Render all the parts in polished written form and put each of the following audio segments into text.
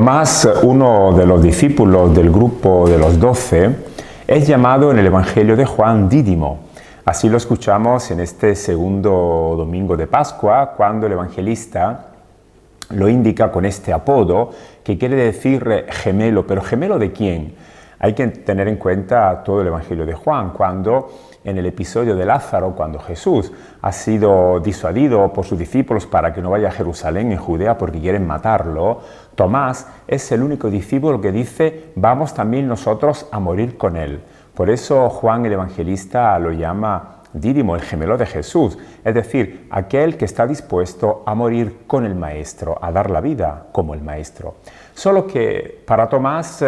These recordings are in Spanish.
Tomás, uno de los discípulos del grupo de los 12, es llamado en el Evangelio de Juan Dídimo. Así lo escuchamos en este segundo domingo de Pascua, cuando el evangelista lo indica con este apodo, que quiere decir gemelo. ¿Pero gemelo de quién? Hay que tener en cuenta todo el Evangelio de Juan, cuando en el episodio de Lázaro, cuando Jesús ha sido disuadido por sus discípulos para que no vaya a Jerusalén, en Judea, porque quieren matarlo, Tomás es el único discípulo que dice, vamos también nosotros a morir con él. Por eso Juan el evangelista lo llama Dídimo, el gemelo de Jesús, es decir, aquel que está dispuesto a morir con el Maestro, a dar la vida como el Maestro. Solo que para Tomás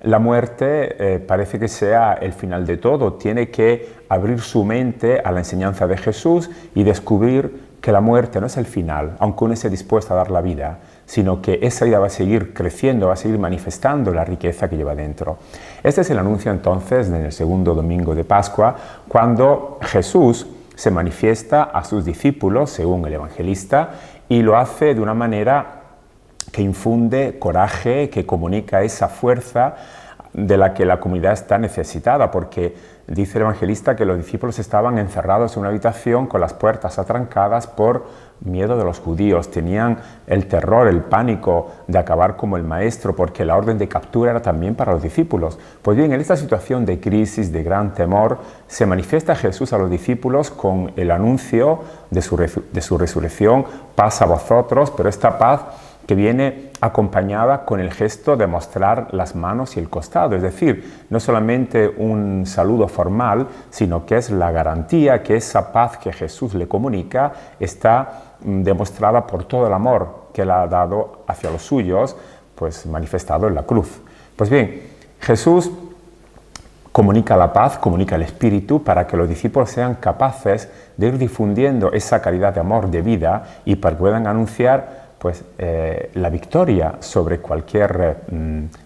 la muerte parece que sea el final de todo. Tiene que abrir su mente a la enseñanza de Jesús y descubrir que la muerte no es el final, aunque uno esté dispuesto a dar la vida, sino que esa vida va a seguir creciendo, va a seguir manifestando la riqueza que lleva dentro. Este es el anuncio entonces en el segundo domingo de Pascua, cuando Jesús se manifiesta a sus discípulos, según el evangelista, y lo hace de una manera que infunde coraje, que comunica esa fuerza de la que la comunidad está necesitada, porque dice el evangelista que los discípulos estaban encerrados en una habitación con las puertas atrancadas por miedo de los judíos. Tenían el terror, el pánico de acabar como el maestro, porque la orden de captura era también para los discípulos. Pues bien, en esta situación de crisis, de gran temor, se manifiesta Jesús a los discípulos con el anuncio de su resurrección, paz a vosotros, pero esta paz que viene acompañada con el gesto de mostrar las manos y el costado, es decir, no solamente un saludo formal, sino que es la garantía que esa paz que Jesús le comunica está demostrada por todo el amor que él ha dado hacia los suyos, pues manifestado en la cruz. Pues bien, Jesús comunica la paz, comunica el Espíritu para que los discípulos sean capaces de ir difundiendo esa calidad de amor, de vida, y para que puedan anunciar la victoria sobre cualquier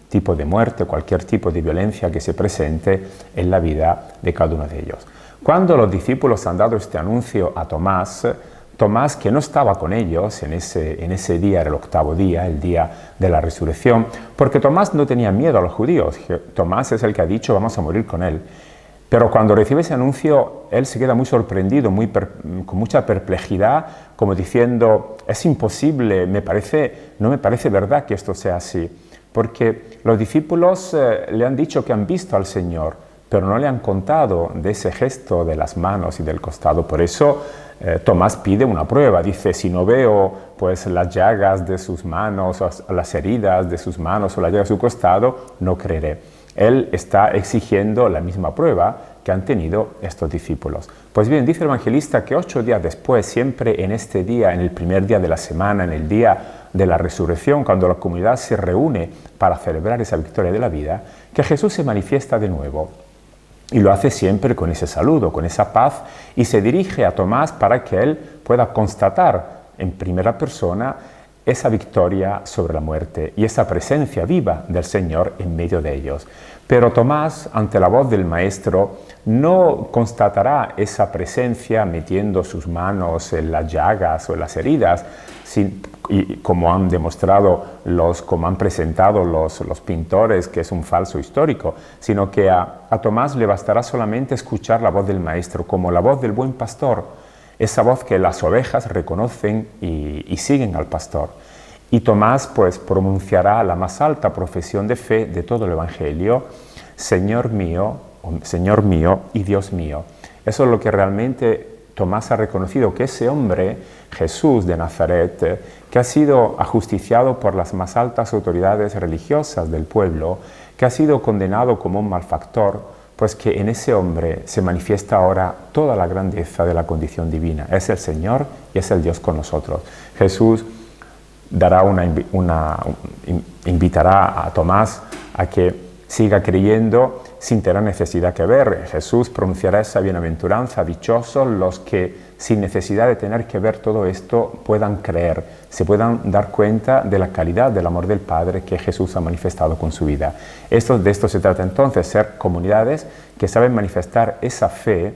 tipo de muerte, cualquier tipo de violencia que se presente en la vida de cada uno de ellos. Cuando los discípulos han dado este anuncio a Tomás, Tomás, que no estaba con ellos en ese día, era el octavo día, el día de la resurrección, porque Tomás no tenía miedo a los judíos. Tomás es el que ha dicho, vamos a morir con él. Pero cuando recibe ese anuncio, él se queda muy sorprendido, con mucha perplejidad, como diciendo, es imposible, no me parece verdad que esto sea así. Porque los discípulos le han dicho que han visto al Señor, pero no le han contado de ese gesto de las manos y del costado. Por eso Tomás pide una prueba, dice, si no veo pues las llagas de sus manos, o las heridas de sus manos o las llagas de su costado, no creeré. Él está exigiendo la misma prueba que han tenido estos discípulos. Pues bien, dice el evangelista que 8 días después, siempre en este día, en el primer día de la semana, en el día de la resurrección, cuando la comunidad se reúne para celebrar esa victoria de la vida, que Jesús se manifiesta de nuevo. Y lo hace siempre con ese saludo, con esa paz, y se dirige a Tomás para que él pueda constatar en primera persona esa victoria sobre la muerte y esa presencia viva del Señor en medio de ellos. Pero Tomás, ante la voz del Maestro, no constatará esa presencia metiendo sus manos en las llagas o en las heridas, y como han demostrado, como han presentado los pintores, que es un falso histórico, sino que a Tomás le bastará solamente escuchar la voz del Maestro, como la voz del buen pastor, esa voz que las ovejas reconocen y siguen al pastor. Y Tomás pues pronunciará la más alta profesión de fe de todo el Evangelio, Señor mío y Dios mío. Eso es lo que realmente Tomás ha reconocido, que ese hombre, Jesús de Nazaret, que ha sido ajusticiado por las más altas autoridades religiosas del pueblo, que ha sido condenado como un malfactor, pues que en ese hombre se manifiesta ahora toda la grandeza de la condición divina. Es el Señor y es el Dios con nosotros. Jesús invitará a Tomás a que siga creyendo sin tener necesidad que ver. Jesús pronunciará esa bienaventuranza, dichosos los que sin necesidad de tener que ver todo esto puedan creer, se puedan dar cuenta de la calidad del amor del Padre que Jesús ha manifestado con su vida. De esto se trata entonces, ser comunidades que saben manifestar esa fe,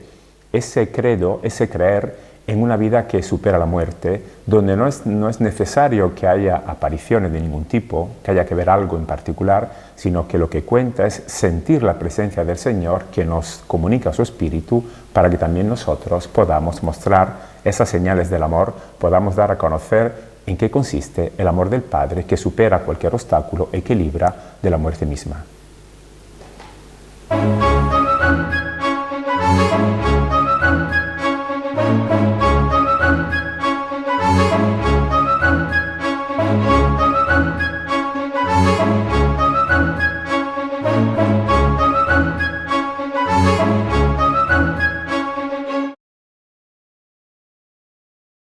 ese credo, ese creer en una vida que supera la muerte, donde no es necesario que haya apariciones de ningún tipo, que haya que ver algo en particular, sino que lo que cuenta es sentir la presencia del Señor que nos comunica su Espíritu para que también nosotros podamos mostrar esas señales del amor, podamos dar a conocer en qué consiste el amor del Padre que supera cualquier obstáculo y que libra de la muerte misma.